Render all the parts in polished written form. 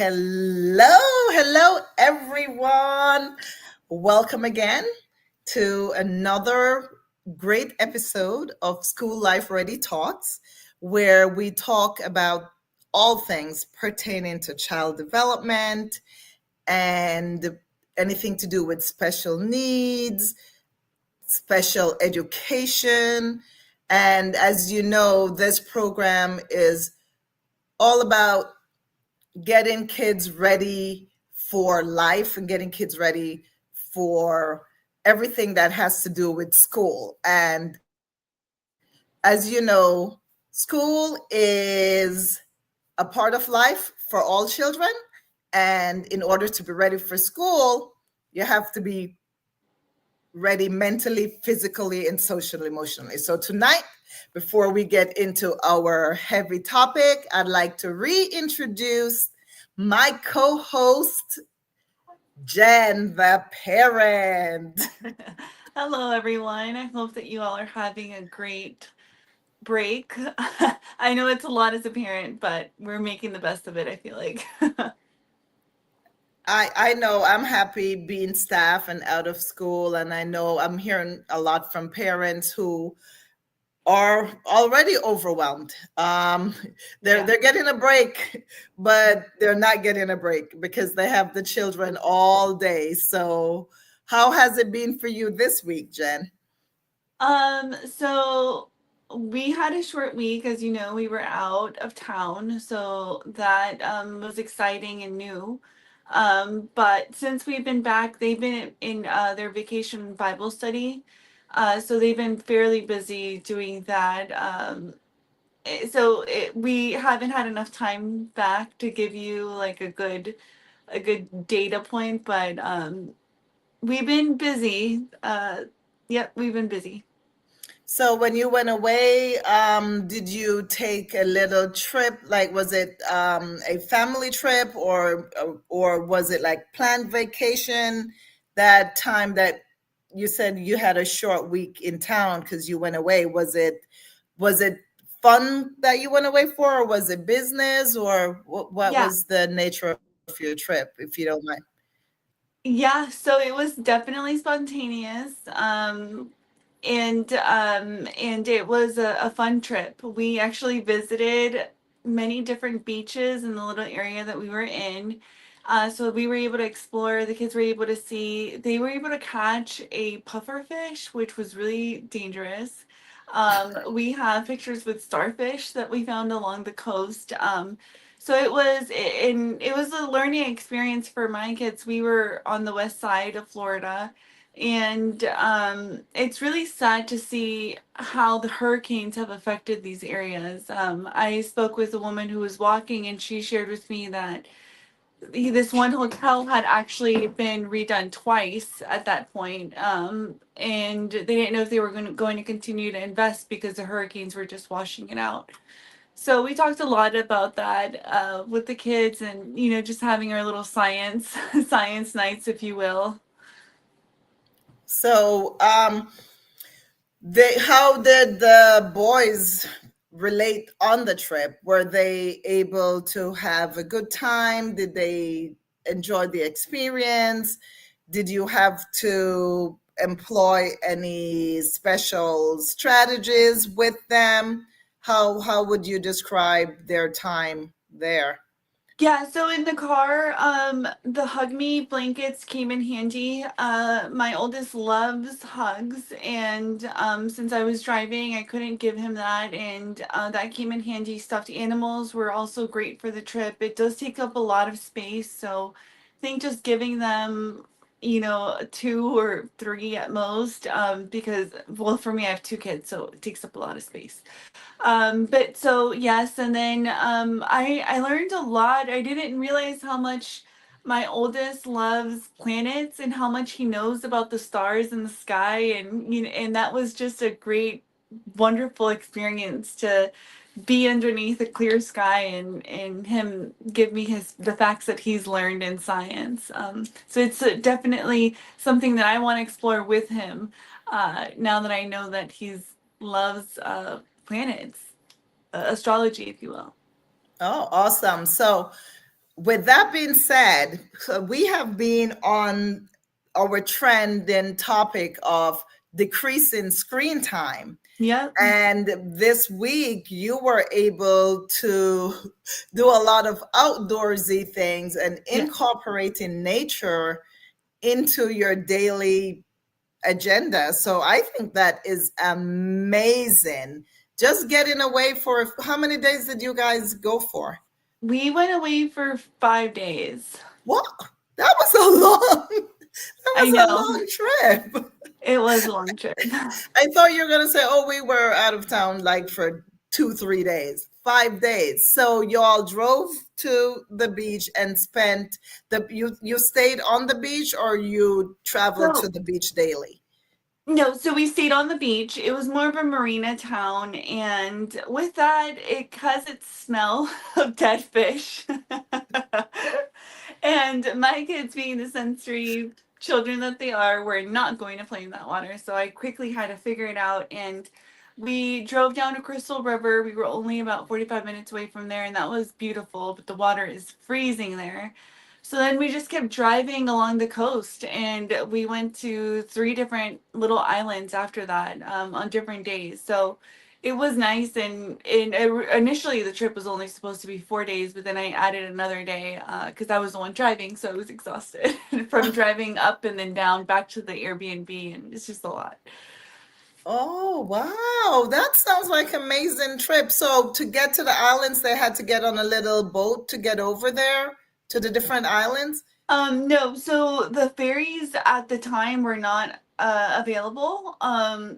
Hello, hello, everyone. Welcome again to another great episode of School Life Ready Talks, where we talk about all things pertaining to child development and anything to do with special needs, special education. And as you know, this program is all about getting kids ready for life and getting kids ready for everything that has to do with school. And as you know, school is a part of life for all children. And in order to be ready for school, you have to be ready mentally, physically, and socially, emotionally. So tonight, before we get into our heavy topic, I'd like to reintroduce my co-host, Jen, the parent. Hello, everyone. I hope that you all are having a great break. I know it's a lot as a parent, but we're making the best of it, I feel like. I know I'm happy being staff and out of school, and I know I'm hearing a lot from parents who are already overwhelmed. They're Yeah. they're getting a break, but they're not getting a break because they have the children all day. So, how has it been for you this week, Jen? So we had a short week, as you know, we were out of town, so that was exciting and new. But since we've been back, they've been in their vacation Bible study. So they've been fairly busy doing that. We haven't had enough time back to give you like a good data point, but we've been busy. Yep, we've been busy. So, when you went away, did you take a little trip? Like, was it a family trip, or was it like planned vacation? That time that you said you had a short week in town because you went away, was it fun that you went away for, or was it business, or what Yeah. was the nature of your trip, if you don't mind? Yeah, so it was definitely spontaneous. And it was a fun trip. We actually visited many different beaches in the little area that we were in. So we were able to explore, the kids were able to see, they were able to catch a puffer fish, which was really dangerous. We have pictures with starfish that we found along the coast. So it was a learning experience for my kids. We were on the west side of Florida, and it's really sad to see how the hurricanes have affected these areas. I spoke with a woman who was walking, and she shared with me that this one hotel had actually been redone twice at that point, and they didn't know if they were going to continue to invest because the hurricanes were just washing it out. So we talked a lot about that with the kids, and just having our little science science nights, if you will. So, how did the boys relate on the trip? Were they able to have a good time? Did they enjoy the experience? Did you have to employ any special strategies with them? How would you describe their time there? Yeah, so in the car, the Hug Me blankets came in handy. My oldest loves hugs, and since I was driving, I couldn't give him that, and that came in handy. Stuffed animals were also great for the trip. It does take up a lot of space, so I think just giving them, two or three at most, because, well, for me, I have two kids, so it takes up a lot of space. But so yes, and then I learned a lot. I didn't realize how much my oldest loves planets and how much he knows about the stars in the sky, and and that was just a great, wonderful experience to be underneath a clear sky and him give me the facts that he's learned in science. So it's definitely something that I want to explore with him. Now that I know that he's loves planets, astrology, if you will. Oh, awesome. So, with that being said, so we have been on our trend and topic of decreasing screen time. Yep. And this week, you were able to do a lot of outdoorsy things and Yeah. incorporating nature into your daily agenda. So I think that is amazing. Just getting away for how many days did you guys go for? We went away for 5 days. What? That was a long, that I was a know. long trip. It was a long trip. I thought you were gonna say, "Oh, we were out of town like for 2, 3 days, 5 days." So y'all drove to the beach and spent you stayed on the beach or you traveled to So, the beach daily? no, so we stayed on the beach. It was more of a marina town, and with that, it has its smell of dead fish. And my kids, being the sensory children that they are, were not going to play in that water. So I quickly had to figure it out. And we drove down to Crystal River. We were only about 45 minutes away from there, and that was beautiful, but the water is freezing there. So then we just kept driving along the coast, and we went to three different little islands after that, on different days. So it was nice. And initially the trip was only supposed to be 4 days, but then I added another day because I was the one driving, so I was exhausted from driving up and then down back to the Airbnb, and it's just a lot. Oh, wow. That sounds like an amazing trip. So to get to the islands, they had to get on a little boat to get over there to the different islands. No, so the ferries at the time were not available,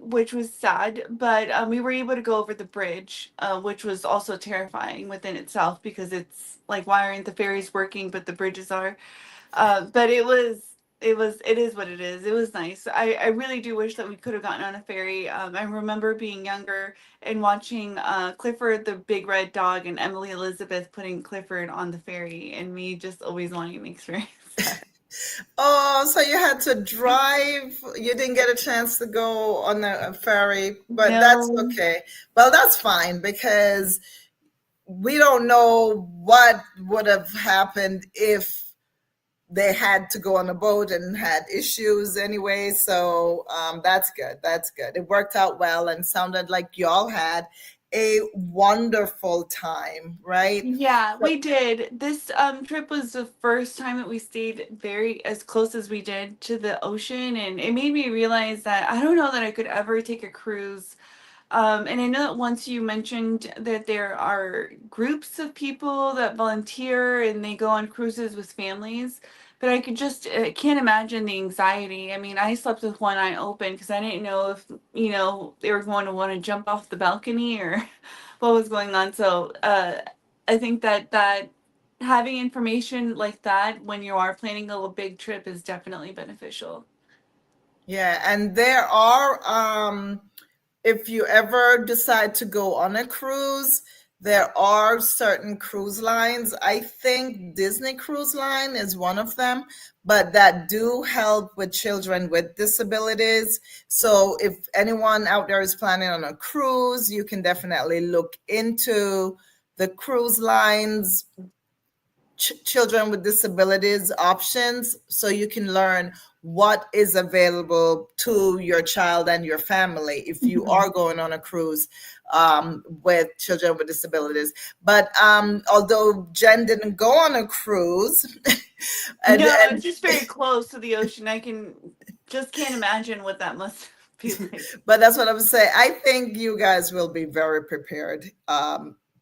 which was sad, but we were able to go over the bridge, which was also terrifying within itself because it's like, why aren't the ferries working, but the bridges are? But it is what it is. It was nice. I really do wish that we could have gotten on a ferry. I remember being younger and watching Clifford the Big Red Dog and Emily Elizabeth putting Clifford on the ferry, and me just always wanting to experience that. Oh, so you had to drive. You didn't get a chance to go on a ferry, but that's No. okay. Well, that's fine because we don't know what would have happened if they had to go on a boat and had issues anyway. So that's good. That's good. It worked out well and sounded like y'all had a wonderful time, right? Yeah, So, we did. This trip was the first time that we stayed very as close as we did to the ocean, and it made me realize that I don't know that I could ever take a cruise. And I know that once you mentioned that there are groups of people that volunteer and they go on cruises with families, but I could just can't imagine the anxiety. I mean, I slept with one eye open because I didn't know if, they were going to want to jump off the balcony or what was going on. So I think that having information like that when you are planning a little big trip is definitely beneficial. yeah, and there are if you ever decide to go on a cruise, there are certain cruise lines. I think Disney Cruise Line is one of them, but that do help with children with disabilities. So if anyone out there is planning on a cruise, you can definitely look into the cruise lines children with disabilities options so you can learn what is available to your child and your family if you are going on a cruise with children with disabilities. But although Jen didn't go on a cruise, No, and it's just very close to the ocean. I can just can't imagine what that must be like. but that's what I would say. I think you guys will be very prepared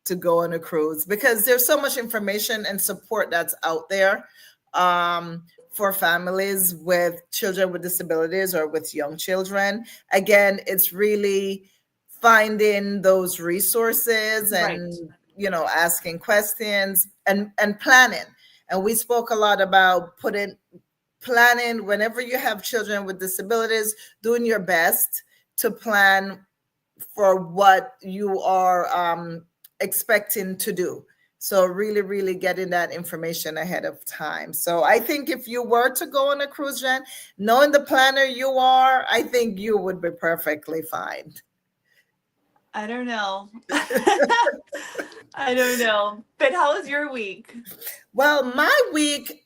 to go on a cruise because there's so much information and support that's out there for families with children with disabilities or with young children. Again, it's really finding those resources Right. and asking questions and planning. And we spoke a lot about putting planning whenever you have children with disabilities, doing your best to plan for what you are expecting to do. So really, really getting that information ahead of time. So I think if you were to go on a cruise, Jen, knowing the planner you are, I think you would be perfectly fine. I don't know. I don't know. But how was your week? Well, my week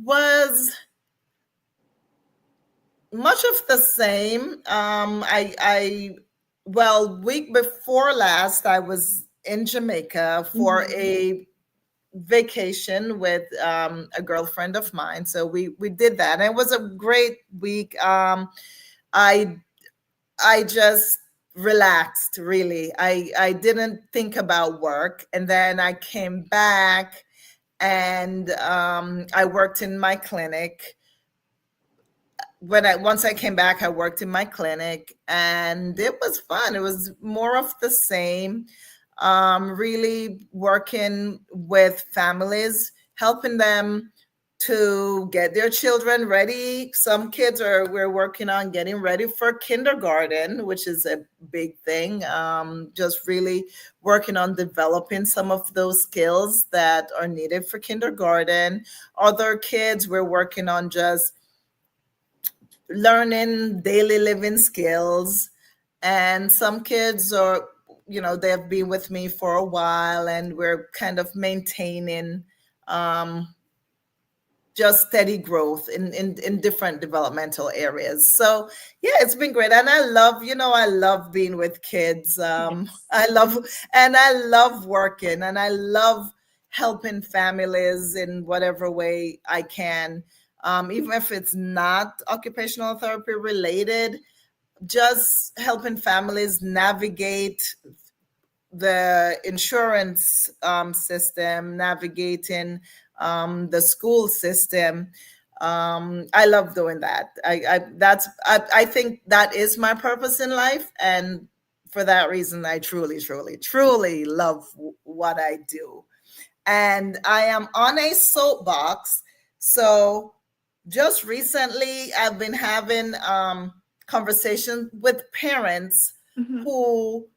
was much of the same. Well, week before last, I was in Jamaica for Mhm. a vacation with a girlfriend of mine. So we did that, and it was a great week. I I just relaxed, really. I didn't think about work, and then I came back and I worked in my clinic. When I once I came back, I worked in my clinic, and it was fun. It was more of the same. Really working with families, helping them to get their children ready. Some kids are we're working on getting ready for kindergarten, which is a big thing. Just really working on developing some of those skills that are needed for kindergarten. Other kids, we're working on just learning daily living skills. And some kids are, they've been with me for a while, and we're kind of maintaining um, just steady growth in different developmental areas. So yeah, it's been great. And I love being with kids. Yes. I love working, and I love helping families in whatever way I can. Even if it's not occupational therapy related, just helping families navigate the insurance system, navigating the school system. I love doing that. I think that is my purpose in life, and for that reason, I truly, truly, truly love what I do. And I am on a soapbox. So just recently, I've been having conversations with parents Mhm. who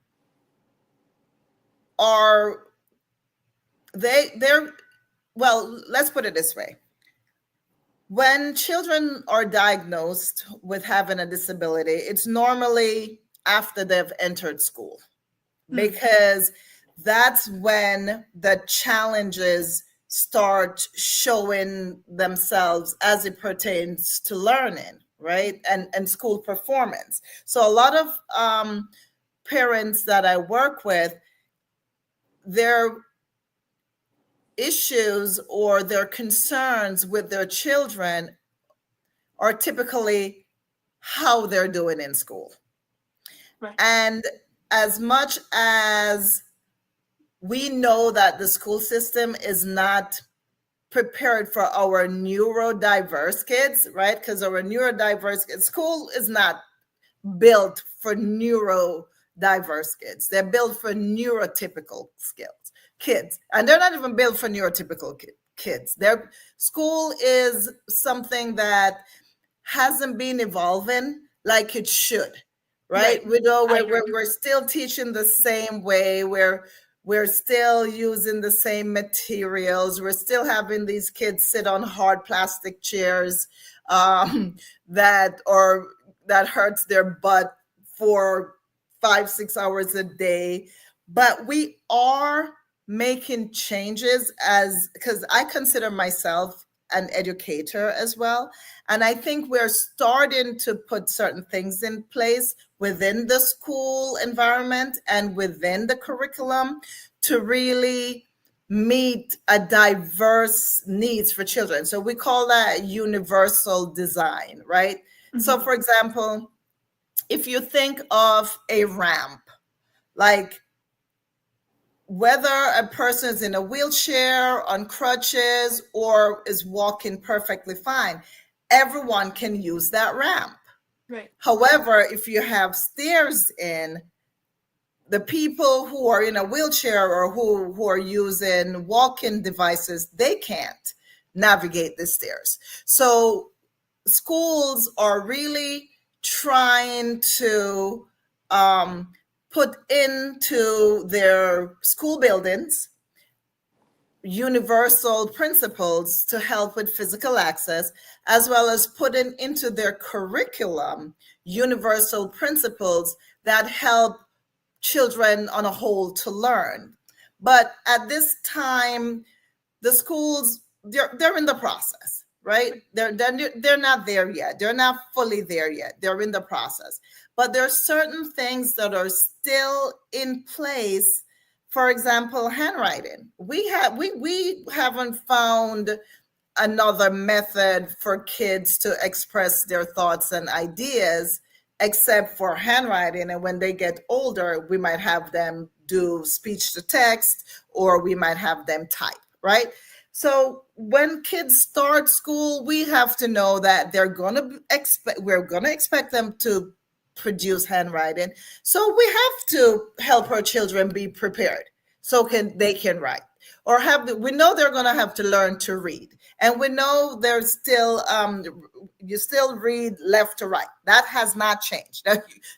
are they're well, let's put it this way. When children are diagnosed with having a disability, it's normally after they've entered school, Mm. because that's when the challenges start showing themselves as it pertains to learning, right? And school performance. So a lot of parents that I work with, their issues or their concerns with their children are typically how they're doing in school. Right. And as much as we know that the school system is not prepared for our neurodiverse kids, right? Because our neurodiverse kids, school is not built for neurodiverse kids. They're built for neurotypical skills kids, and they're not even built for neurotypical kids. Their school is something that hasn't been evolving like it should, right? Right. We know I we're, agree. we're still teaching the same way. We're still using the same materials. We're still having these kids sit on hard plastic chairs um, that hurts their butt for 5 6 hours a day. But we are making changes, as because I consider myself an educator as well, and I think we're starting to put certain things in place within the school environment and within the curriculum to really meet a diverse needs for children. So we call that universal design, right? So Mhm. for example, if you think of a ramp, like whether a person is in a wheelchair, on crutches, or is walking perfectly fine, everyone can use that ramp. Right. However, if you have stairs in, the people who are in a wheelchair or who are using walking devices, they can't navigate the stairs. So schools are really trying to um, put into their school buildings universal principles to help with physical access, as well as putting into their curriculum universal principles that help children on a whole to learn. But at this time, the schools, they're in the process, right? They're not there yet. They're not fully there yet. They're in the process. But there are certain things that are still in place. For example, handwriting. We haven't found another method for kids to express their thoughts and ideas except for handwriting. And when they get older, we might have them do speech to text, or we might have them type, right? So when kids start school, we have to know that we're going to expect them to produce handwriting. So we have to help our children be prepared so they can write, or we know they're going to have to learn to read. And we know there's still, you still read left to right. That has not changed.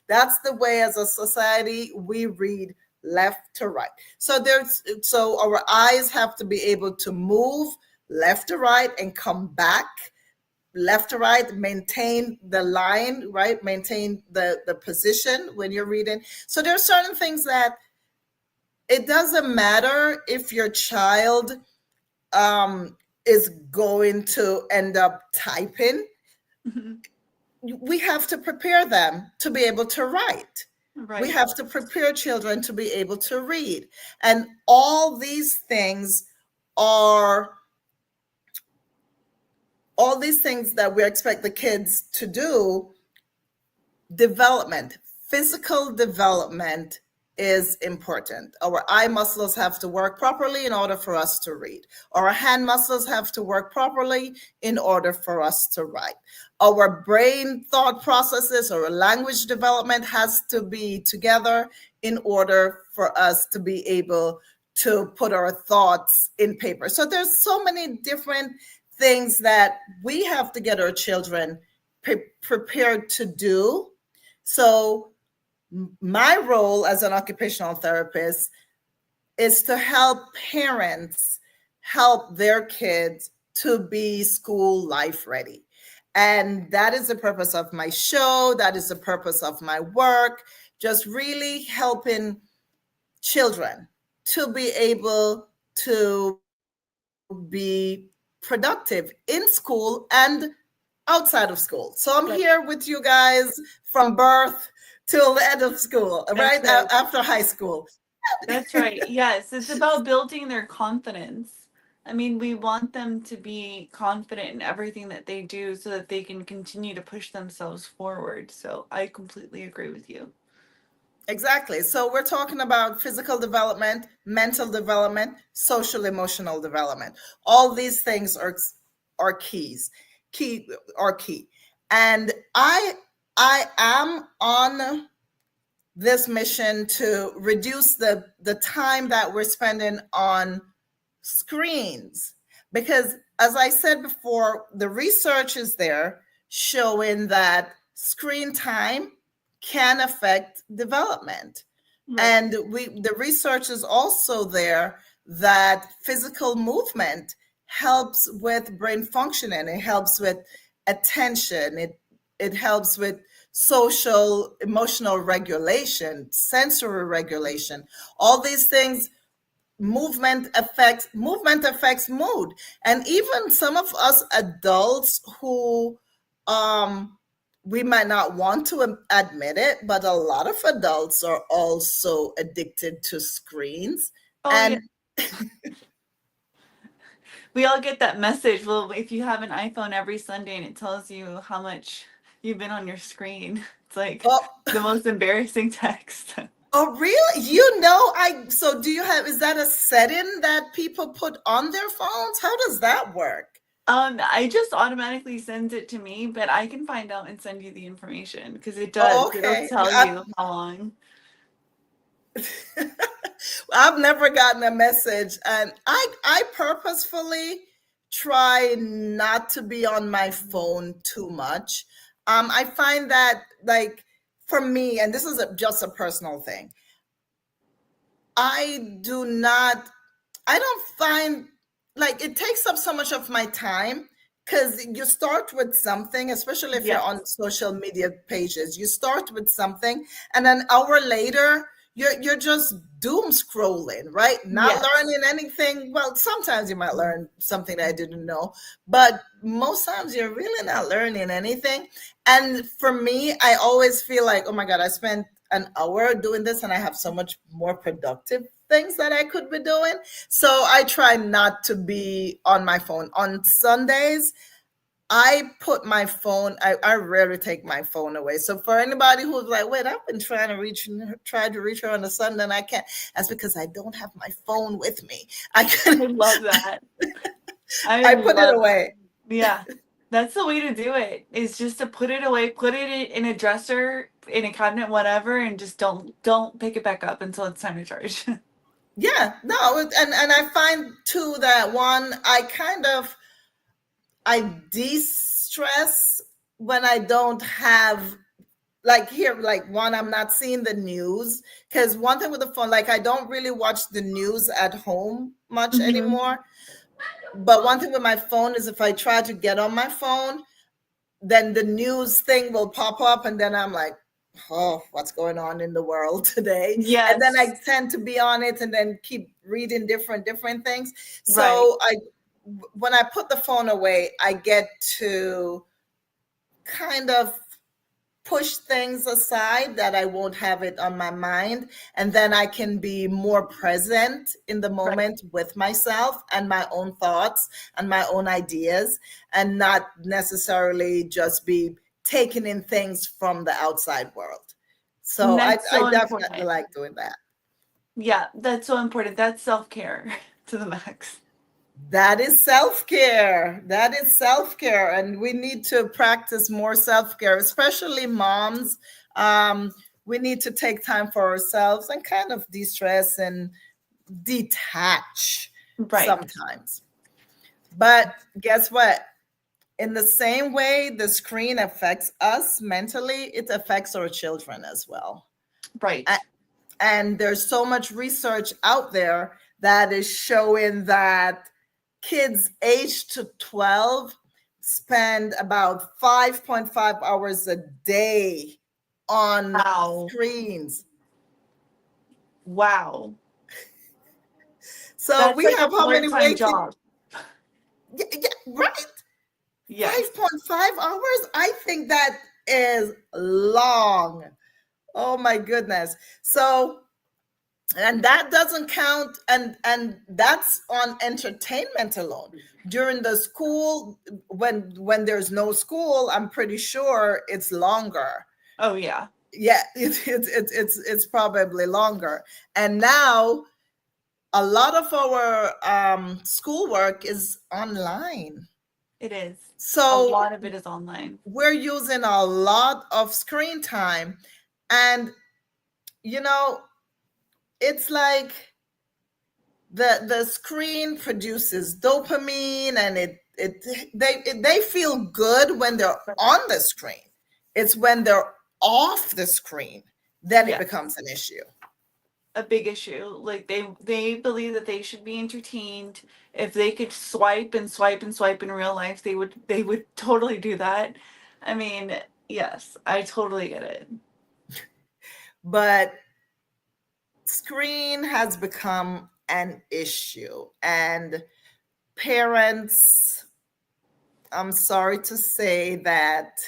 That's the way as a society we read left to right. So our eyes have to be able to move left to right and come back left to right, maintain the line, right? Maintain the position when you're reading. So there are certain things that it doesn't matter if your child is going to end up typing. We have to prepare them to be able to write. Right. We have to prepare children to be able to read. And all these things that we expect the kids to do. Development, physical development is important. Our eye muscles have to work properly in order for us to read. Our hand muscles have to work properly in order for us to write. Our brain thought processes, our language development has to be together in order for us to be able to put our thoughts in paper. So there's so many different things that we have to get our children prepared to do. So my role as an occupational therapist is to help parents help their kids to be school life ready. And that is the purpose of my show. That is the purpose of my work, just really helping children to be able to be productive in school and outside of school. So I'm here with you guys from birth till the end of school, right? After high school. That's right. Yes, it's about building their confidence. I mean, we want them to be confident in everything that they do so that they can continue to push themselves forward. So I completely agree with you. Exactly. So we're talking about physical development, mental development, social emotional development. All these things are key. And I am on this mission to reduce the time that we're spending on screens, because as I said before, the research is there showing that screen time can affect development. Right. And the research is also there that physical movement helps with brain functioning. It helps with attention. It helps with social emotional regulation, sensory regulation. All these things, movement affects mood. And even some of us adults who we might not want to admit it, but a lot of adults are also addicted to screens. Yeah. We all get that message. Well, if you have an iPhone every Sunday and it tells you how much you've been on your screen, it's like the most embarrassing text. Oh, really? So do you is that a setting that people put on their phones? How does that work? I just automatically sends it to me, but I can find out and send you the information because it does. Oh, okay. It'll tell you how long. I've never gotten a message, and I purposefully try not to be on my phone too much. I find that, like, for me, and this is just a personal thing, I don't find, like, it takes up so much of my time, because you start with something, especially if you're on social media pages, you start with something, and an hour later, you're just doom scrolling, right? Not Yes. learning anything. Well, sometimes you might learn something that I didn't know, but most times you're really not learning anything. And for me, I always feel like, oh my God, I spent an hour doing this and I have so much more productive things that I could be doing. So I try not to be on my phone. On Sundays, I put my phone, I rarely take my phone away. So for anybody who's like, wait, I've been trying to reach her on a Sunday and I can't, that's because I don't have my phone with me. I I can, love that. I I put it love away. Yeah. That's the way to do it. Is just to put it away, put it in a dresser, in a cabinet, whatever, and just don't pick it back up until it's time to charge. Yeah, no, and I find too that one, I de-stress when I don't have, like here, like one, I'm not seeing the news, because one thing with the phone, like I don't really watch the news at home much Mhm. anymore. But one thing with my phone is if I try to get on my phone, then the news thing will pop up and then I'm like, oh, what's going on in the world today? And then I Yes. tend to be on it and then keep reading different things. Right. So when I put the phone away, I get to kind of push things aside that I won't have it on my mind. And then I can be more present in the Right. moment with myself and my own thoughts and my own ideas, and not necessarily just be taking in things from the outside world. So And I, that's I so definitely important. like doing that. Yeah, that's so important. That's self-care to the max. That is self care. That is self care. And we need to practice more self care, especially moms. Um, we need to take time for ourselves and kind of de stress and detach Right. sometimes. But guess what? In the same way the screen affects us mentally, it affects our children as well. Right. And there's so much research out there that is showing that kids aged to 12 spend about 5.5 hours a day on Wow. screens. Wow. So That's we like a have how many part-time waking? job. Yeah, yeah, right? Yes. 5.5 hours? I think that is long. Oh my goodness. So, and that doesn't count, and that's on entertainment alone. During the school, when there's no school, I'm pretty sure it's longer. Oh yeah. Yeah, it's probably longer. And now a lot of our schoolwork is online, It is. A so lot of it is online. we're using a lot of screen time. And you know, it's like the screen produces dopamine, and they feel good when they're on the screen. It's when they're off the screen then it Yeah. becomes an issue. A big issue. Like they believe that they should be entertained. If they could swipe and swipe and swipe in real life, they would totally do that. I mean, yes, I totally get it. But screen has become an issue, and parents, I'm sorry to say that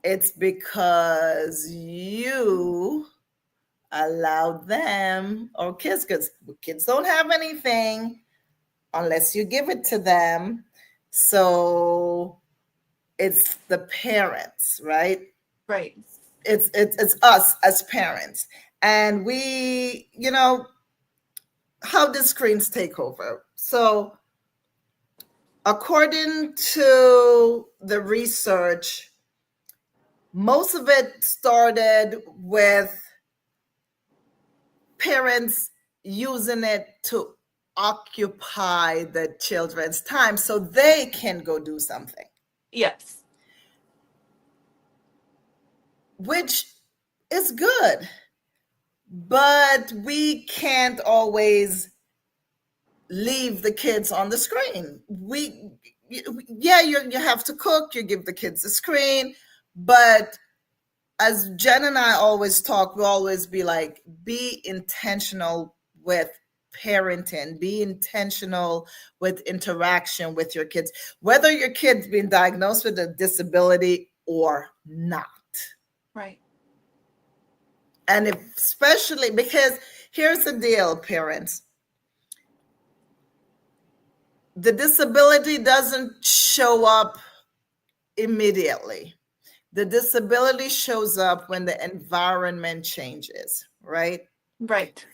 it's because you allow them, or kids, because kids don't have anything unless you give it to them. So it's the parents, right? Right. It's us as parents. And we, how the screens take over. So according to the research, most of it started with parents using it to occupy the children's time so they can go do something, Yes. which is good. But we can't always leave the kids on the screen. Yeah, you have to cook, you give the kids the screen, but as Jen and I always talk, we always be like, be intentional with parenting, be intentional with interaction with your kids, whether your kid's been diagnosed with a disability or not. Right. And especially because here's the deal, parents. The disability doesn't show up immediately. The disability shows up when the environment changes, right? Right.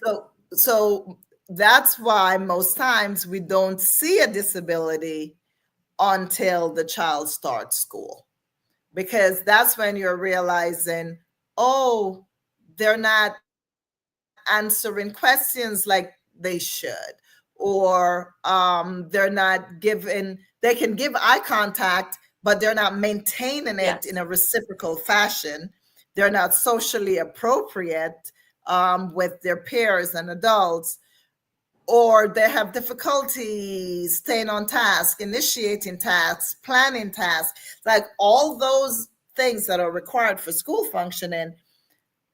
So that's why most times we don't see a disability until the child starts school, because that's when you're realizing, oh, they're not answering questions like they should, or they're not giving, they can give eye contact, but they're not maintaining it in Yes. a reciprocal fashion. They're not socially appropriate with their peers and adults, or they have difficulty staying on task, initiating tasks, planning tasks, like all those things that are required for school functioning.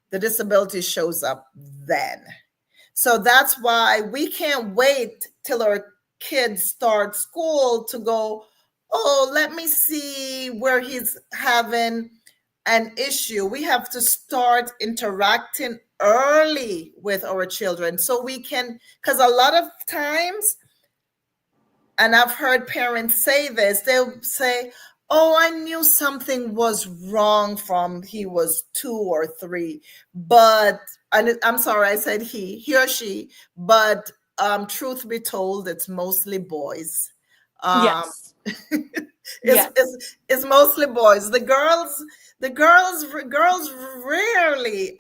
The disability shows up then. So that's why we can't wait till our kids start school to go, oh, let me see where he's having an issue. We have to start interacting early with our children so we can, because a lot of times, and I've heard parents say this, they'll say, oh, I knew something was wrong from he was 2 or 3, but, and I'm sorry, I said he or she, but truth be told, it's mostly boys. Um, Yes. it's, Yes. it's mostly boys. The girls rarely,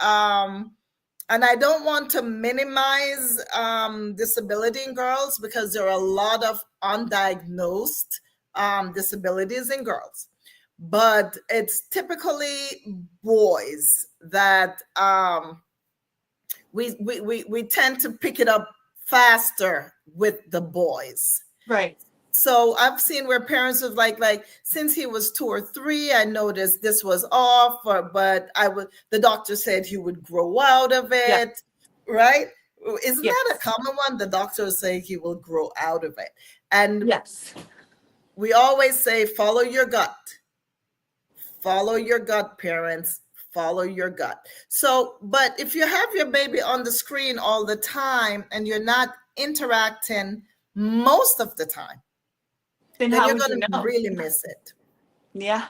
and I don't want to minimize disability in girls, because there are a lot of undiagnosed disabilities in girls, but it's typically boys that we tend to pick it up faster with the boys. Right. So I've seen where parents was like since he was 2 or 3, I noticed this was off, but the doctor said he would grow out of Yes. it, right? Isn't that a Yes. common one? The doctors say he will grow out of it. And Yes. we always say, follow your gut. Follow your gut, parents. Follow your gut. So, but if you have your baby on the screen all the time and you're not interacting most of the time, Then then how you're would you going to know? really miss it. Yeah.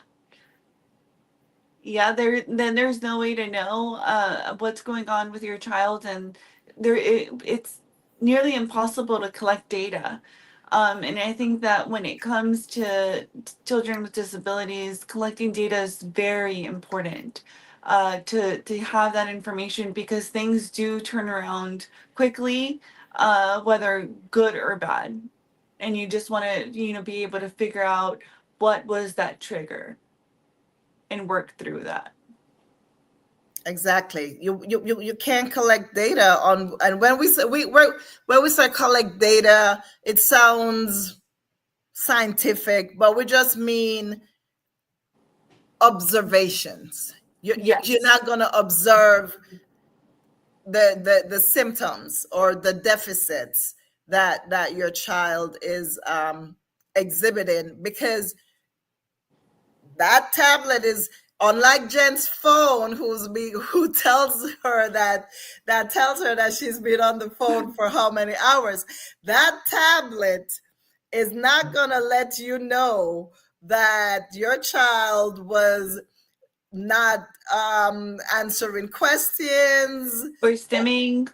Yeah, then there's no way to know what's going on with your child, and it's nearly impossible to collect data. And I think that when it comes to children with disabilities, collecting data is very important to have that information, because things do turn around quickly, whether good or bad. And you just want to, be able to figure out what was that trigger and work through that. Exactly. You can't collect data on, and when we say when we say collect data, it sounds scientific, but we just mean observations. You're Yes. not going to observe the symptoms or the deficits that your child is exhibiting, because that tablet is, unlike Jen's phone, who tells her that she's been on the phone for how many hours. That tablet is not going to let you know that your child was not answering questions, Or stimming,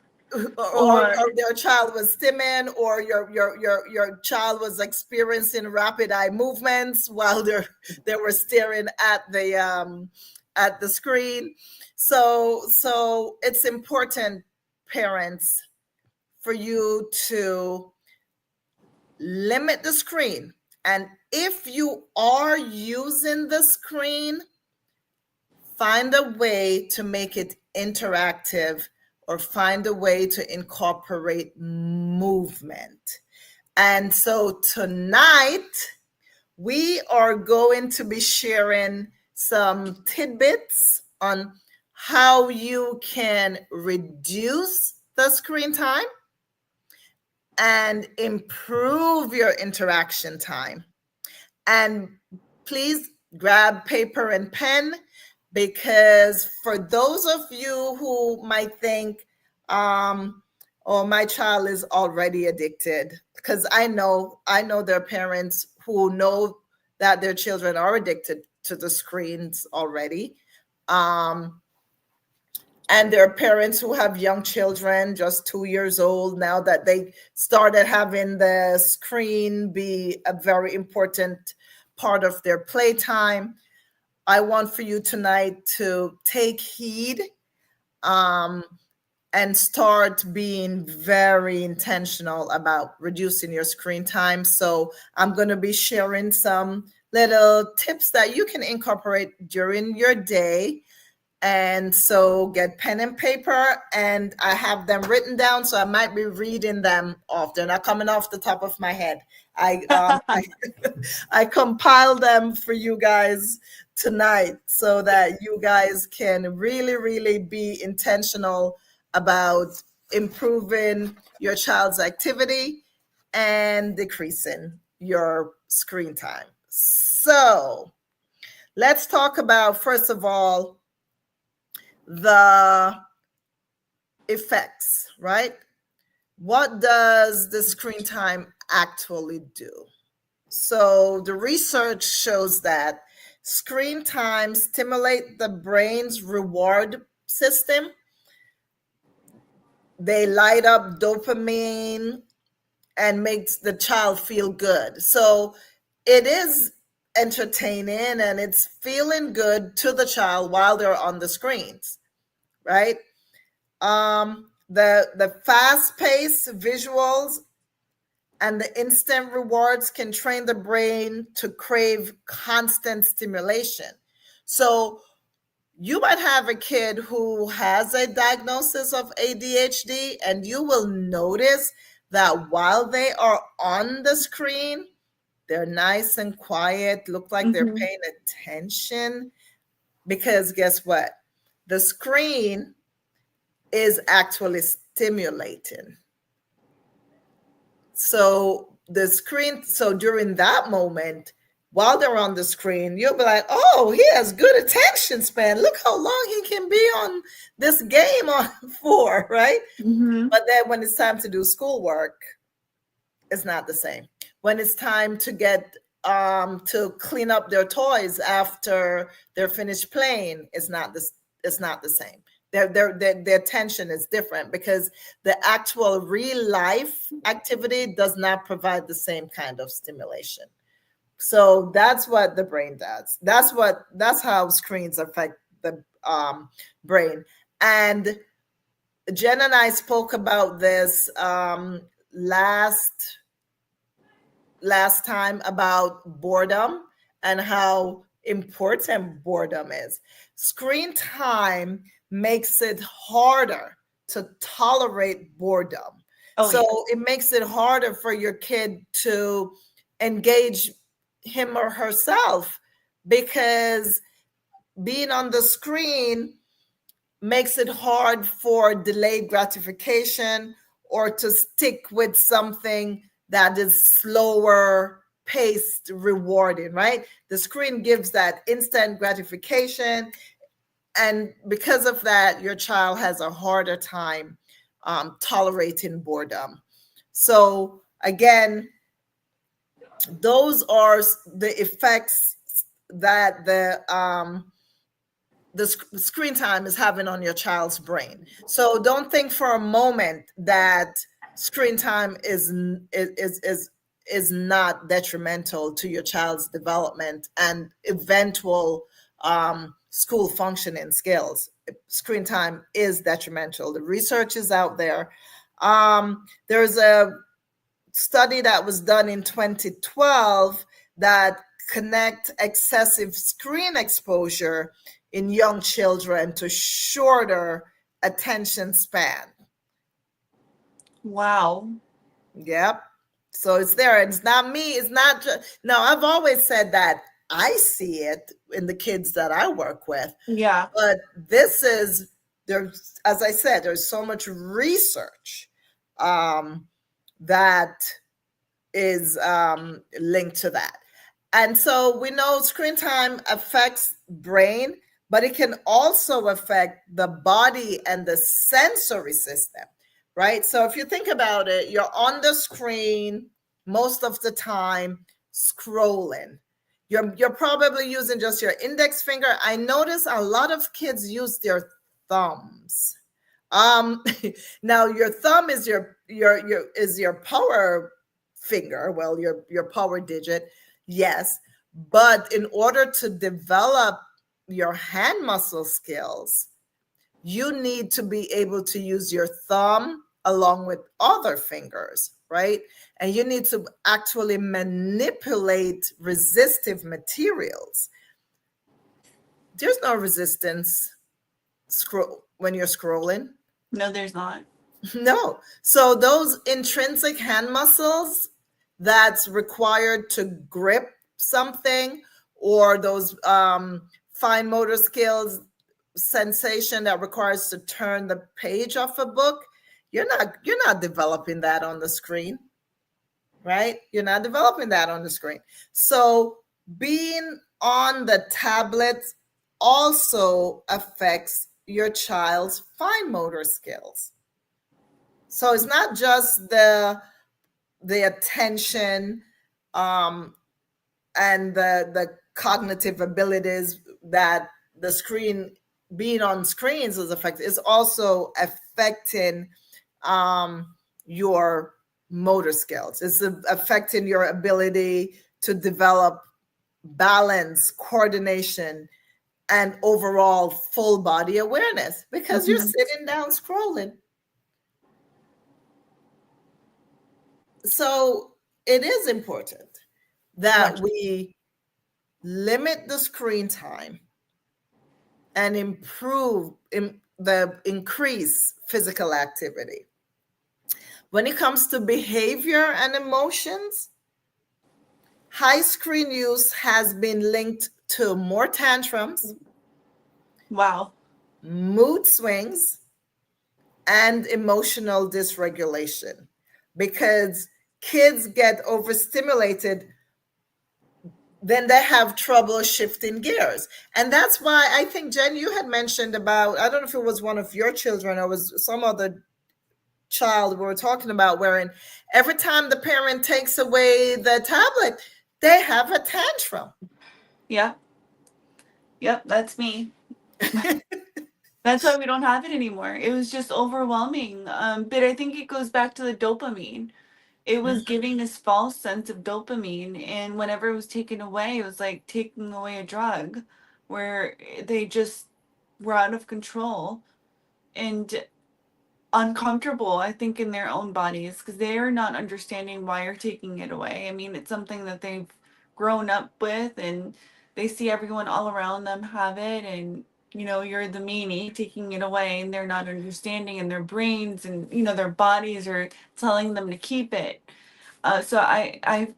or or their child was stimming, or your child was experiencing rapid eye movements while they were staring at the screen. So it's important, parents, for you to limit the screen. And if you are using the screen, find a way to make it interactive, or find a way to incorporate movement. And so tonight, we are going to be sharing some tidbits on how you can reduce the screen time and improve your interaction time. And please grab paper and pen, because for those of you who might think, oh, my child is already addicted, because I know there are parents who know that their children are addicted to the screens already. Um, and there are parents who have young children, just 2 years old, now that they started having the screen be a very important part of their playtime. I want for you tonight to take heed, um, and start being very intentional about reducing your screen time. So I'm going to be sharing some little tips that you can incorporate during your day. And so get pen and paper, and I have them written down, so I might be reading them off. They're not coming off the top of my head. I compile them for you guys tonight so that you guys can really, really be intentional about improving your child's activity and decreasing your screen time. So let's talk about, first of all, the effects, right? What does the screen time actually do? So the research shows that screen time stimulate the brain's reward system. They light up dopamine and makes the child feel good. So it is entertaining and it's feeling good to the child while they're on the screens, right? The fast-paced visuals and the instant rewards can train the brain to crave constant stimulation. So you might have a kid who has a diagnosis of ADHD, and you will notice that while they are on the screen, they're nice and quiet, look like they're Mhm. paying attention, because guess what? The screen is actually stimulating. So the screen, so during that moment, while they're on the screen, you'll be like, oh, he has good attention span. Look how long he can be on this game on for, right? Mhm. But then when it's time to do schoolwork, it's not the same. When it's time to get to clean up their toys after they're finished playing, it's not the same. Their attention is different, because the actual real life activity does not provide the same kind of stimulation. So that's what the brain does. That's how screens affect the brain. And Jen and I spoke about this last time, about boredom and how important boredom is. Screen time makes it harder to tolerate boredom. Oh So yeah. it makes it harder for your kid to engage him or herself, because being on the screen makes it hard for delayed gratification, or to stick with something that is slower paced rewarding, right? The screen gives that instant gratification, and because of that, your child has a harder time tolerating boredom. So again, those are the effects that the screen time is having on your child's brain. So don't think for a moment that screen time is not detrimental to your child's development and eventual school functioning skills. Screen time is detrimental. The research is out there. There's a study that was done in 2012 that connect excessive screen exposure in young children to shorter attention span. Wow. Yep. So it's there. It's not me. It's not just, no, I've always said that I see it in the kids that I work with. Yeah. But this is there's, as I said, there's so much research um, that is linked to that. And so we know screen time affects brain, but it can also affect the body and the sensory system, right? So if you think about it, you're on the screen most of the time scrolling. You're probably using just your index finger. I notice a lot of kids use their thumbs. Um, Now your thumb is your power finger, well, your power digit, yes. But in order to develop your hand muscle skills, you need to be able to use your thumb along with other fingers, right? And you need to actually manipulate resistive materials. There's no resistance scroll when you're scrolling. No, there's not. No. So those intrinsic hand muscles that's required to grip something, or those fine motor skills, sensation that requires to turn the page off a book, you're not developing that on the screen, right? You're not developing that on the screen. So being on the tablet also affects your child's fine motor skills. So it's not just the attention um, and the cognitive abilities that the screen being on screens is affecting. It's also affecting your motor skills. It's affecting your ability to develop balance, coordination, and overall full body awareness because you're Mhm. sitting down scrolling. So it is important that Right. we limit the screen time and improve the increase physical activity. When it comes to behavior and emotions, high screen use has been linked to more tantrums, Wow. mood swings, and emotional dysregulation because kids get overstimulated, then they have trouble shifting gears. And that's why I think, Jen, you had mentioned about, I don't know if it was one of your children or was some other child we were talking about, wherein every time the parent takes away the tablet, they have a tantrum. Yeah. Yep, that's me. That's why we don't have it anymore. It was just overwhelming. But I think it goes back to the dopamine. It was giving this false sense of dopamine, and whenever it was taken away, it was like taking away a drug where they just were out of control and uncomfortable, I think, in their own bodies because they are not understanding why you're taking it away. I mean, it's something that they've grown up with, and they see everyone all around them have it, and you're the meanie taking it away, and they're not understanding, and their brains and their bodies are telling them to keep it. So I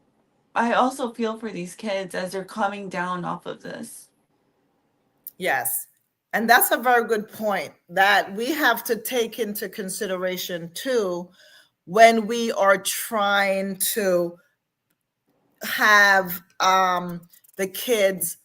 also feel for these kids as they're coming down off of this. Yes. And that's a very good point that we have to take into consideration too when we are trying to have the kids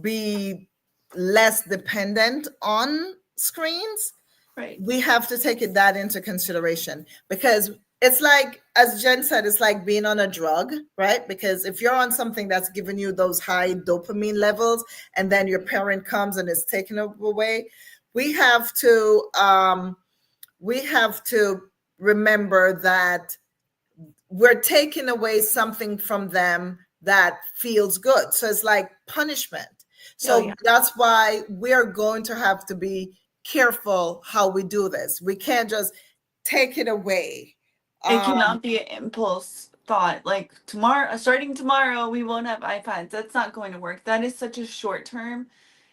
be less dependent on screens. Right. We have to take that into consideration because it's like, as Jen said, it's like being on a drug, right? Because if you're on something that's giving you those high dopamine levels and then your parent comes and is taking it away, we have to remember that we're taking away something from them that feels good. So it's like punishment. Oh So yeah. that's why we're going to have to be careful how we do this. We can't just take it away. It Um, cannot be an impulse thought. Like tomorrow, starting tomorrow, we won't have iPads. That's not going to work. That is such a short term.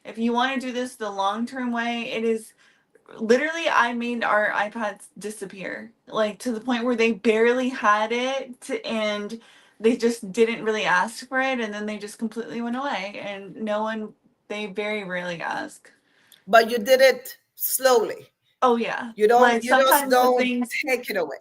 If you want to do this the long term way, it is literally, I made our iPads disappear, like to the point where they barely had it, and they just didn't really ask for it, and then they just completely went away, and no one, they very rarely ask. But you did it slowly. Oh yeah. You don't, Like you just sometimes the don't things, take it away.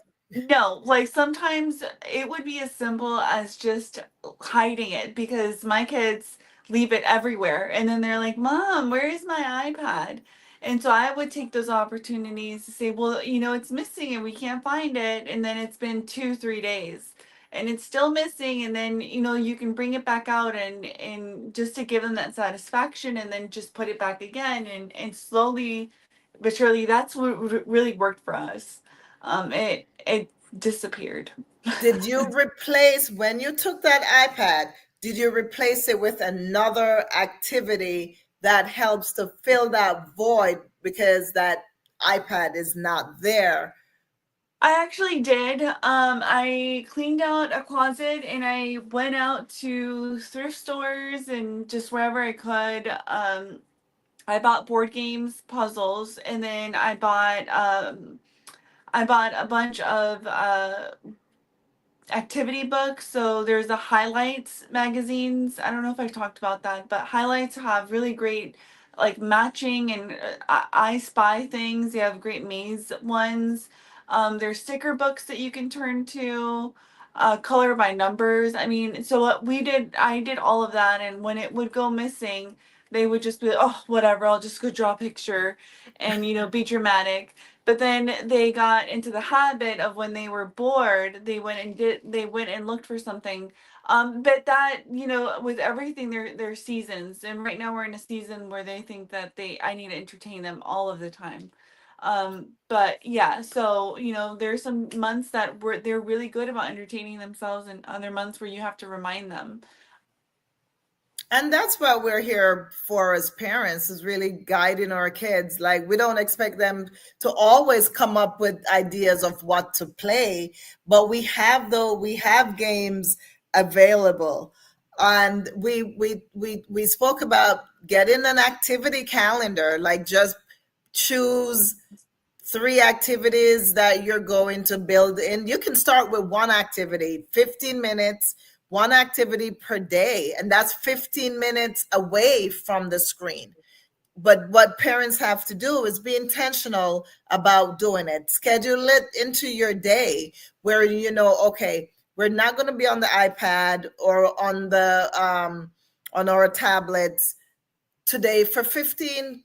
no, like sometimes it would be as simple as just hiding it, because my kids leave it everywhere and then they're like, "Mom, where is my iPad?" And so I would take those opportunities to say, "Well, it's missing and we can't find it." And then it's been 2, 3 days and it's still missing. And then, you can bring it back out, and just to give them that satisfaction, and then just put it back again, and slowly but surely that's what really worked for us. It disappeared. Did you replace, when you took that iPad, did you replace it with another activity that helps to fill that void because that iPad is not there? I actually did. I cleaned out a closet and I went out to thrift stores and just wherever I could. I bought board games, puzzles, and then I bought a bunch of activity books. So there's the Highlights magazines. I don't know if I've talked about that, but Highlights have really great like matching and I Spy things. They have great maze ones. There's sticker books that you can turn to. Color by numbers. I mean, so what we did, I did all of that, and when it would go missing, they would just be like, "Oh, whatever, I'll just go draw a picture," and be dramatic. But then they got into the habit of when they were bored, they went and looked for something. But that, with everything, there are seasons, and right now we're in a season where they think that I need to entertain them all of the time. But yeah, so there's some months that they're really good about entertaining themselves, and other months where you have to remind them. And that's what we're here for as parents, is really guiding our kids. Like, we don't expect them to always come up with ideas of what to play, but we have games available. And we spoke about getting an activity calendar, like just choose 3 activities that you're going to build in. You can start with one activity, 15 minutes, one activity per day, and that's 15 minutes away from the screen. But what parents have to do is be intentional about doing it. Schedule it into your day where okay, we're not going to be on the iPad or on our tablets today for 15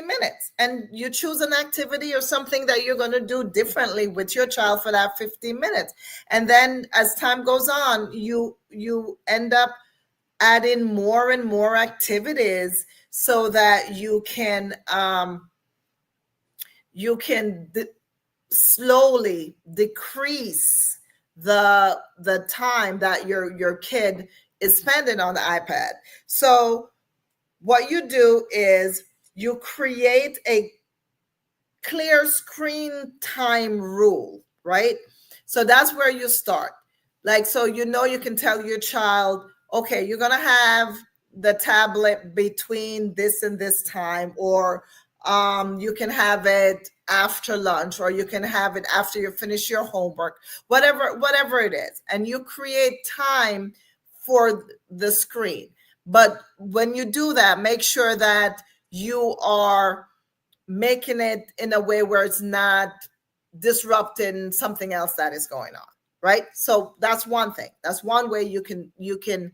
minutes, and you choose an activity or something that you're going to do differently with your child for that 15 minutes. And then as time goes on, you end up adding more and more activities so that you can slowly decrease the time that your kid is spending on the iPad. So what you do is you create a clear screen time rule, right? So that's where you start. Like, so you can tell your child, okay, you're going to have the tablet between this and this time, or you can have it after lunch, or you can have it after you finish your homework, whatever it is. And you create time for the screen. But when you do that, make sure that you are making it in a way where it's not disrupting something else that is going on, right? So that's one thing. That's one way you can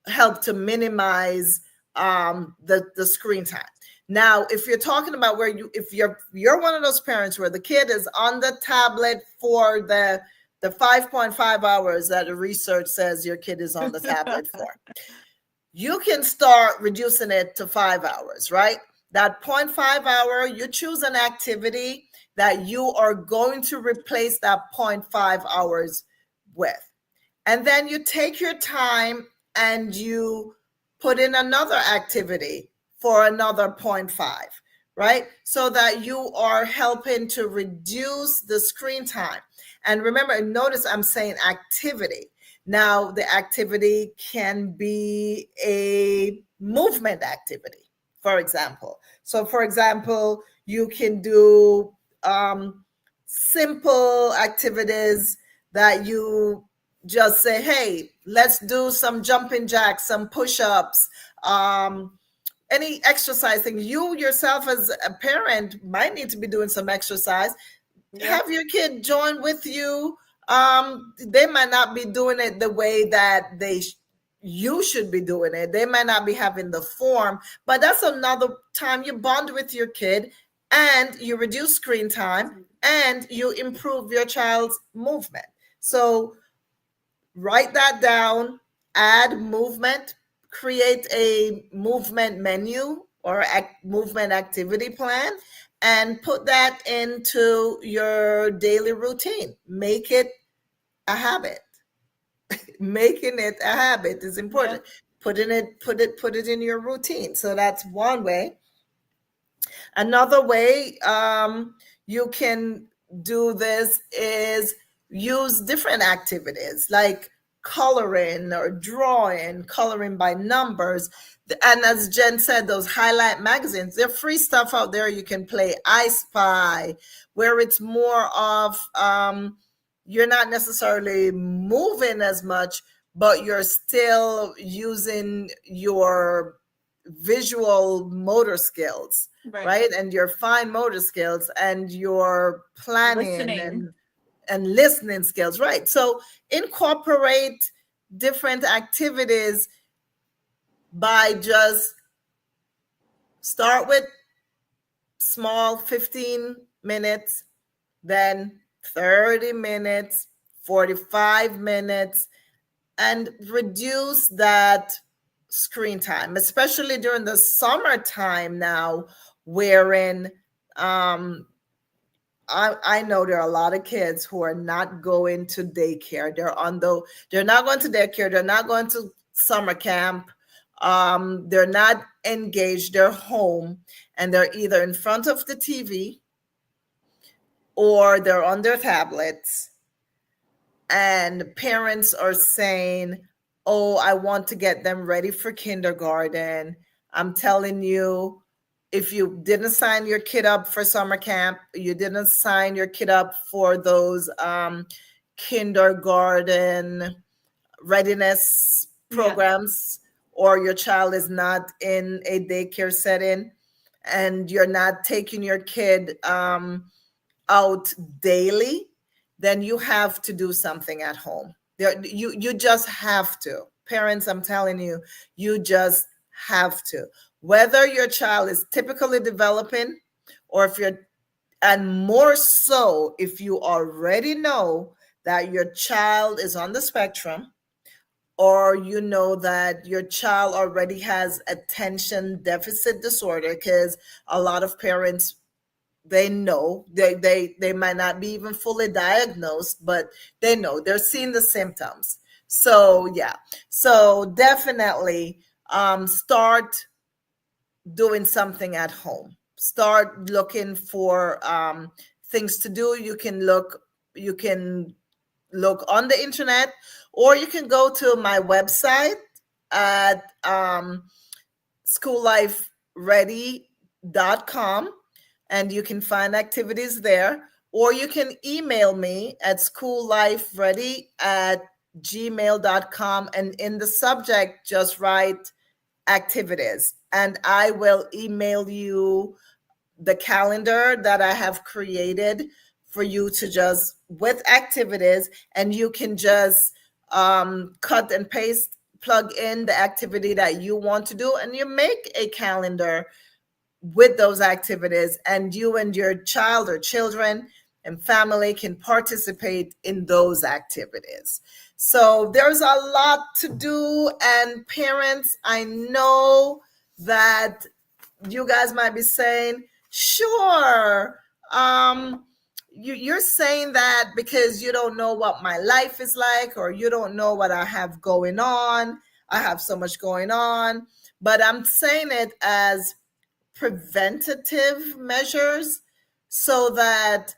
help to minimize the screen time. Now, if you're talking about if you're one of those parents where the kid is on the tablet for the 5.5 hours that the research says your kid is on the tablet for, you can start reducing it to 5 hours, right? That 0.5 hour, you choose an activity that you are going to replace that 0.5 hours with. And then you take your time and you put in another activity for another 0.5, right? So that you are helping to reduce the screen time. And remember, notice I'm saying activity. Now, the activity can be a movement activity, for example. So, for example, you can do simple activities that you just say, hey, let's do some jumping jacks, some push-ups, um, any exercise thing. You yourself as a parent might need to be doing some exercise. Yep. Have your kid join with you. They might not be doing it the way that you should be doing it. They might not be having the form, but that's another time you bond with your kid, and you reduce screen time, and you improve your child's movement. So write that down, add movement, create a movement menu or movement activity plan, and put that into your daily routine. Make it a habit. Making it a habit is important. Yep. Put it in your routine. So that's one way. Another way you can do this is use different activities like coloring or drawing, coloring by numbers. And as Jen said, those highlight magazines, they're free stuff out there. You can play I Spy, where it's more of you're not necessarily moving as much, but you're still using your visual motor skills, Right. right? And your fine motor skills and your planning Listening. and listening skills, right? So incorporate different activities by just start with small 15 minutes, then 30 minutes, 45 minutes, and reduce that screen time, especially during the summertime now, wherein I know there are a lot of kids who are not going to daycare. They're not going to daycare. They're not going to summer camp. They're not engaged. They're home, and they're either in front of the TV or they're on their tablets, and parents are saying, oh, I want to get them ready for kindergarten. I'm telling you, if you didn't sign your kid up for summer camp, you didn't sign your kid up for those kindergarten readiness Yeah. programs, or your child is not in a daycare setting, and you're not taking your kid out daily, then you have to do something at home. You just have to. Parents, I'm telling you, you just have to. Whether your child is typically developing, or if you're, and more so if you already know that your child is on the spectrum, or you know that your child already has attention deficit disorder, because a lot of parents, they know, they might not be even fully diagnosed, but they know, they're seeing the symptoms. So yeah, so definitely start doing something at home. Start looking for things to do. You can look on the internet, or you can go to my website at schoollifeready.com, and you can find activities there, or you can email me at schoollifeready@gmail.com, and in the subject just write activities, and I will email you the calendar that I have created for you to just with activities, and you can just cut and paste, plug in the activity that you want to do, and you make a calendar with those activities, and you and your child or children and family can participate in those activities. So there's a lot to do, and parents, I know that you guys might be saying, sure, you're saying that because you don't know what my life is like, or you don't know what I have going on. I have so much going on, but I'm saying it as preventative measures, so that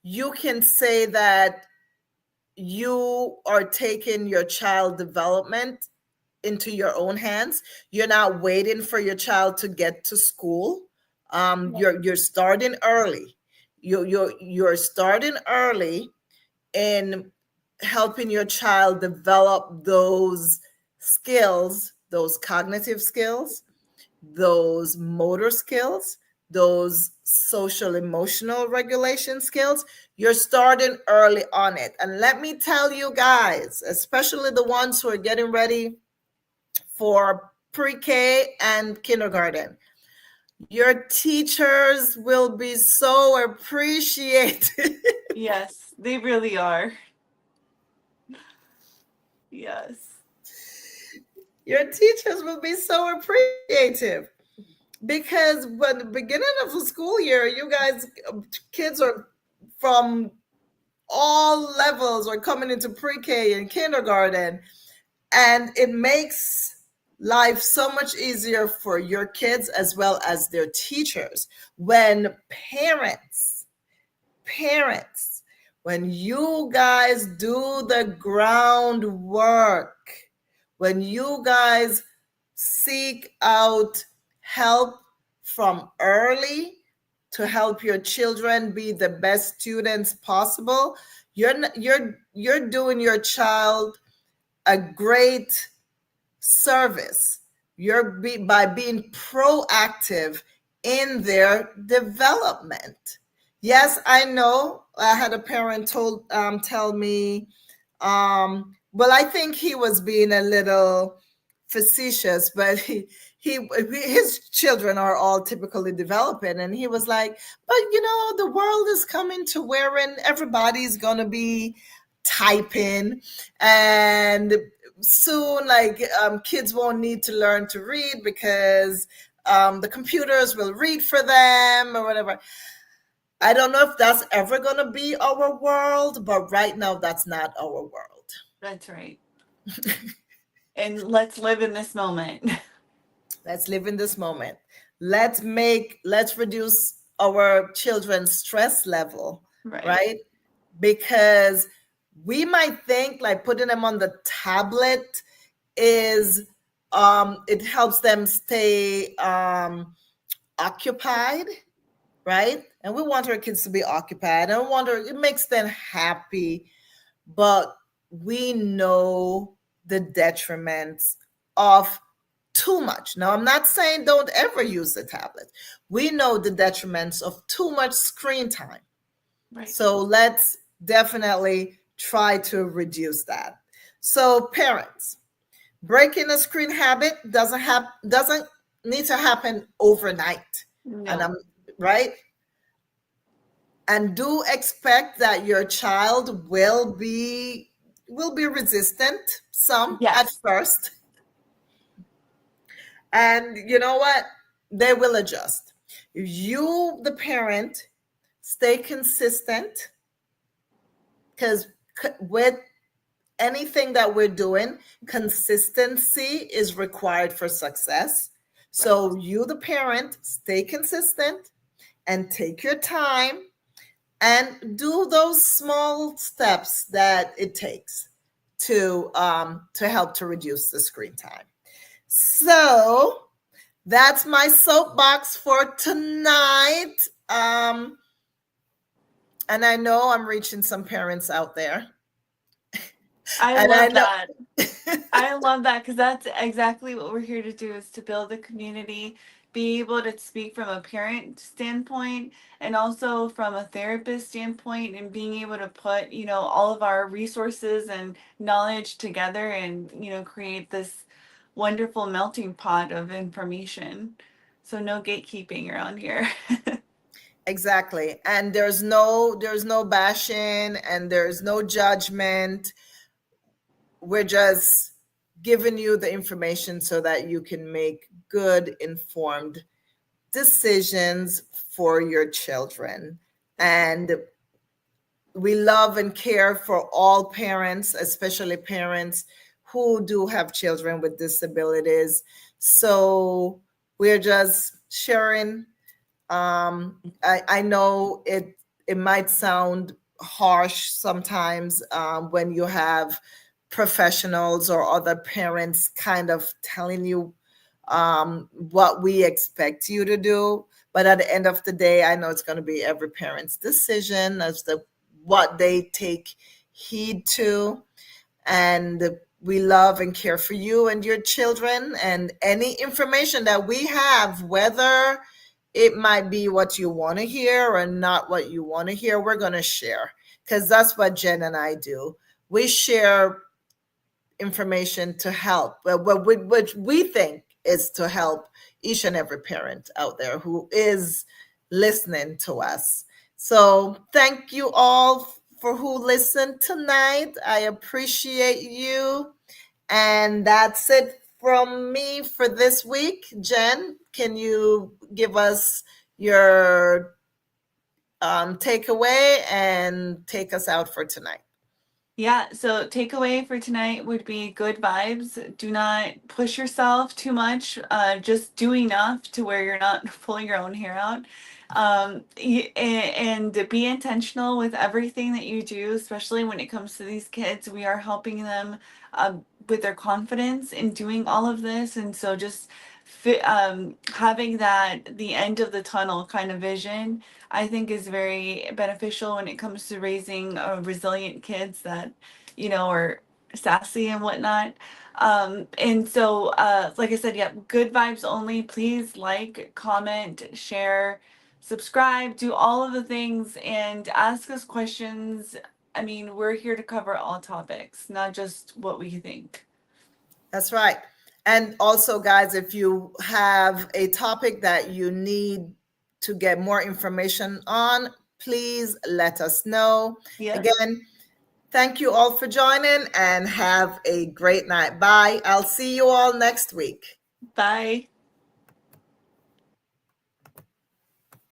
you can say that you are taking your child development into your own hands. You're not waiting for your child to get to school. You're starting early. You're starting early in helping your child develop those skills, those cognitive skills, those motor skills, those social emotional regulation skills. You're starting early on it. And let me tell you guys, especially the ones who are getting ready for pre-K and kindergarten, your teachers will be so appreciated. Yes, they really are. Yes. Your teachers will be so appreciative because when the beginning of the school year, you guys, kids are from all levels are coming into pre-K and kindergarten, and it makes life so much easier for your kids as well as their teachers when parents, when you guys do the groundwork, when you guys seek out help from early to help your children be the best students possible, you're doing your child a great service. By being proactive in their development. Yes, I know. I had a parent tell me, well, I think he was being a little facetious, but his children are all typically developing, and he was like, but the world is coming to wherein everybody's gonna be typing, and soon, like, kids won't need to learn to read because the computers will read for them or whatever. I don't know if that's ever going to be our world, but right now that's not our world. That's right. And let's live in this moment. Let's live in this moment. Let's reduce our children's stress level, right? Because we might think like putting them on the tablet is it helps them stay occupied, right? And we want our kids to be occupied, and it makes them happy, but we know the detriments of too much. Now, I'm not saying don't ever use the tablet. We know the detriments of too much screen time. Right. So let's definitely try to reduce that. So parents, breaking a screen habit doesn't need to happen overnight. No. And I'm right. And do expect that your child will be resistant at first. And you know what? They will adjust. If you, the parent, stay consistent, because with anything that we're doing, consistency is required for success. So you, the parent, stay consistent and take your time and do those small steps that it takes to help to reduce the screen time. So that's my soapbox for tonight. And I know I'm reaching some parents out there. I love that. I love that, because that's exactly what we're here to do, is to build a community, be able to speak from a parent standpoint and also from a therapist standpoint, and being able to put, all of our resources and knowledge together and, create this wonderful melting pot of information. So no gatekeeping around here. Exactly. And there's no bashing and there's no judgment. We're just giving you the information so that you can make good, informed decisions for your children. And we love and care for all parents, especially parents who do have children with disabilities. So we're just sharing. I know it might sound harsh sometimes when you have professionals or other parents kind of telling you what we expect you to do. But at the end of the day, I know it's going to be every parent's decision as to what they take heed to. And we love and care for you and your children. And any information that we have, whether it might be what you want to hear or not what you want to hear, we're going to share, because that's what Jen and I do. We share information to help, which we think is to help each and every parent out there who is listening to us. So thank you all for who listened tonight. I appreciate you. And that's it from me for this week. Jen, can you give us your takeaway and take us out for tonight? Yeah, so takeaway for tonight would be good vibes. Do not push yourself too much. Just do enough to where you're not pulling your own hair out. And be intentional with everything that you do, especially when it comes to these kids. We are helping them with their confidence in doing all of this. And so just having that the end of the tunnel kind of vision, I think, is very beneficial when it comes to raising resilient kids that, are sassy and whatnot. And so, like I said, yeah, good vibes only. Please like, comment, share, subscribe, do all of the things, and ask us questions. I mean, we're here to cover all topics, not just what we think. That's right. And also, guys, if you have a topic that you need to get more information on, please let us know. Yeah. Again, thank you all for joining and have a great night. Bye. I'll see you all next week. Bye.